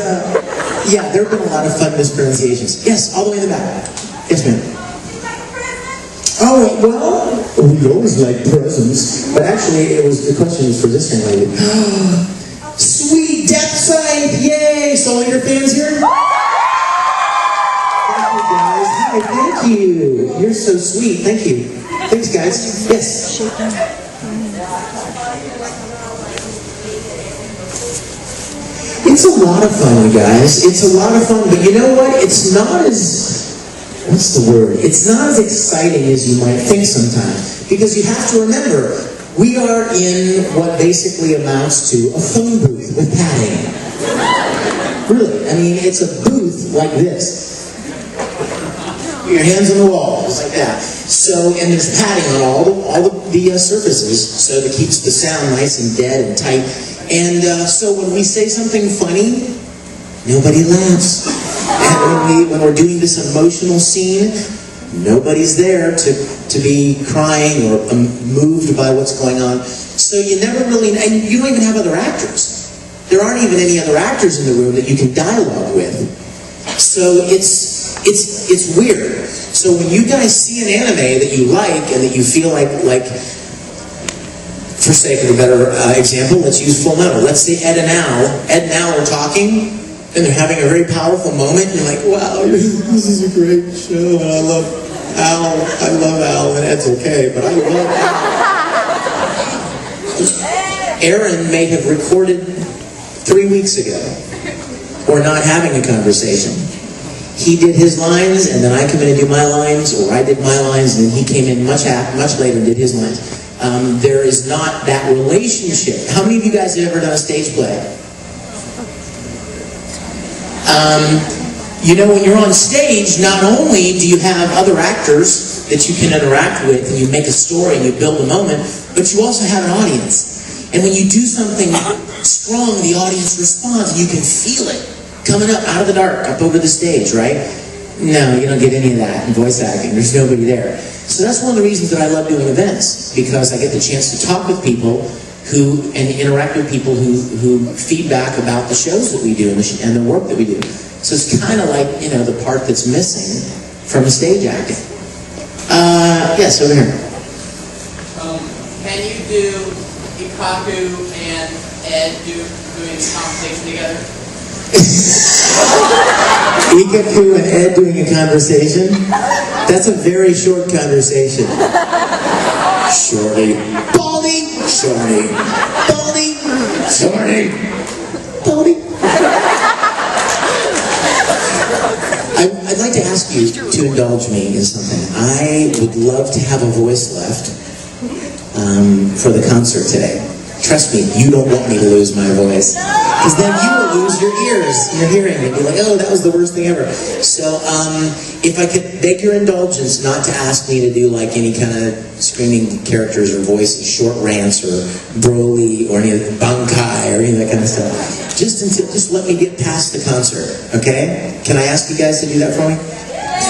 Yeah, there have been a lot of fun mispronunciations. Yes, all the way in the back. Yes, ma'am. Oh, well, we always like presents. But actually, the question was for this young lady. Sweet Death Scythe! Yay! So all your fans here? Thank you, guys. Hi, thank you. You're so sweet. Thank you. Thanks, guys. Yes. It's a lot of fun, you guys. It's a lot of fun, but you know what? It's not as, what's the word? It's not as exciting as you might think sometimes. Because you have to remember, we are in what basically amounts to a phone booth with padding. Really, I mean, it's a booth like this. Your hands on the wall, just like that. So, and there's padding on all the surfaces, so that keeps the sound nice and dead and tight. And so when we say something funny, nobody laughs. And when we're doing this emotional scene, nobody's there to be crying or moved by what's going on. So you never really, and you don't even have other actors. There aren't even any other actors in the room that you can dialogue with. So it's weird. So when you guys see an anime that you like and that you feel like for sake of a better example, let's use Full Metal. Let's say Ed and Al are talking, and they're having a very powerful moment, and you're like, wow, this is a great show, and I love Al, and Ed's okay, but I love Al. Aaron may have recorded 3 weeks ago, or not having a conversation. He did his lines, and then I come in and do my lines, or I did my lines, and then he came in much later and did his lines. There is not that relationship. How many of you guys have ever done a stage play? You know, when you're on stage, not only do you have other actors that you can interact with, and you make a story and you build a moment, but you also have an audience. And when you do something strong, the audience responds, and you can feel it coming up out of the dark, up over the stage, right? No, you don't get any of that in voice acting. There's nobody there. So that's one of the reasons that I love doing events, because I get the chance to talk with people and interact with people who feedback about the shows that we do and the work that we do. So it's kind of like, you know, the part that's missing from stage acting. Yes, over here. Can you do Ikaku and Ed doing a conversation together? Ikaku and Ed doing a conversation? That's a very short conversation. Shorty. Baldy! Shorty. Baldy! Shorty. Baldy. I'd like to ask you to indulge me in something. I would love to have a voice left for the concert today. Trust me, you don't want me to lose my voice. Because then you will lose your ears, your hearing, and be like, oh, that was the worst thing ever. So if I could beg your indulgence not to ask me to do like any kind of screaming characters or voices, short rants or Broly or any of the Bankai or any of that kind of stuff. Just let me get past the concert, okay? Can I ask you guys to do that for me?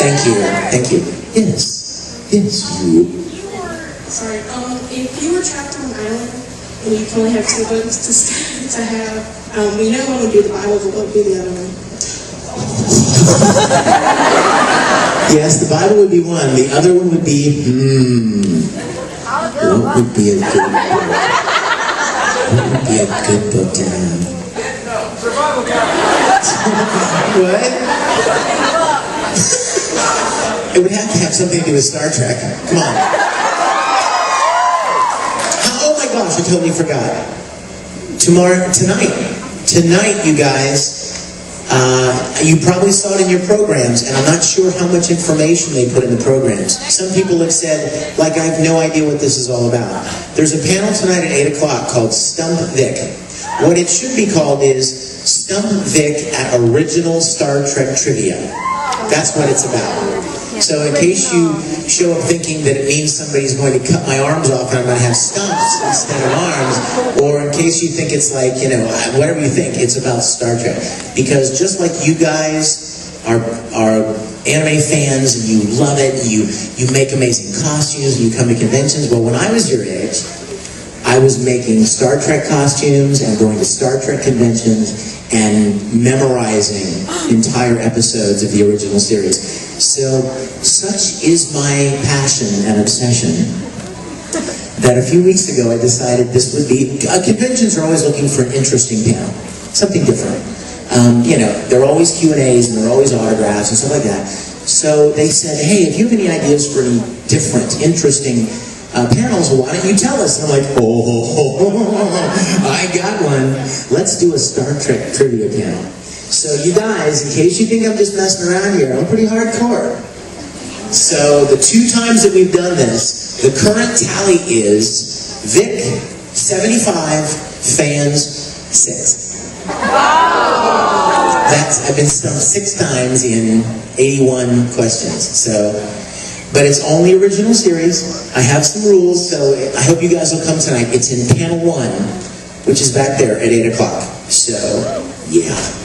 Thank you. Thank you. Yes. Yes, you. Sorry, if you were trapped on an island, and you can only have 2 books to have. We know one would be the Bible, but what would be the other one? Yes, the Bible would be one. The other one would be, what would be a good book? What would be a good book to have? Survival guide. What? It would have to have something to do with Star Trek. Come on. Oh my gosh, I totally forgot. Tonight, you guys, you probably saw it in your programs, and I'm not sure how much information they put in the programs. Some people have said, like, I have no idea what this is all about. There's a panel tonight at 8 o'clock called Stump Vic. What it should be called is Stump Vic at Original Star Trek Trivia. That's what it's about. So in case you show up thinking that it means somebody's going to cut my arms off and I'm going to have stumps instead of arms, or in case you think it's like, you know, whatever you think, it's about Star Trek. Because just like you guys are anime fans and you love it, and you make amazing costumes, and you come to conventions, well, when I was your age, I I was making Star Trek costumes and going to Star Trek conventions and memorizing entire episodes of the original series. So, such is my passion and obsession that a few weeks ago I decided this would be... conventions are always looking for an interesting panel, something different. You know, there are always Q&As and there are always autographs and stuff like that. So they said, hey, if you have any ideas for any different, interesting panels, why don't you tell us? And I'm like, I got one. Let's do a Star Trek trivia panel. So you guys, in case you think I'm just messing around here, I'm pretty hardcore. So the 2 times that we've done this, the current tally is Vic, 75, fans, 6. I've been stumped 6 times in 81 questions. So, but it's only original series. I have some rules, so I hope you guys will come tonight. It's in panel 1, which is back there at 8 o'clock. So, yeah.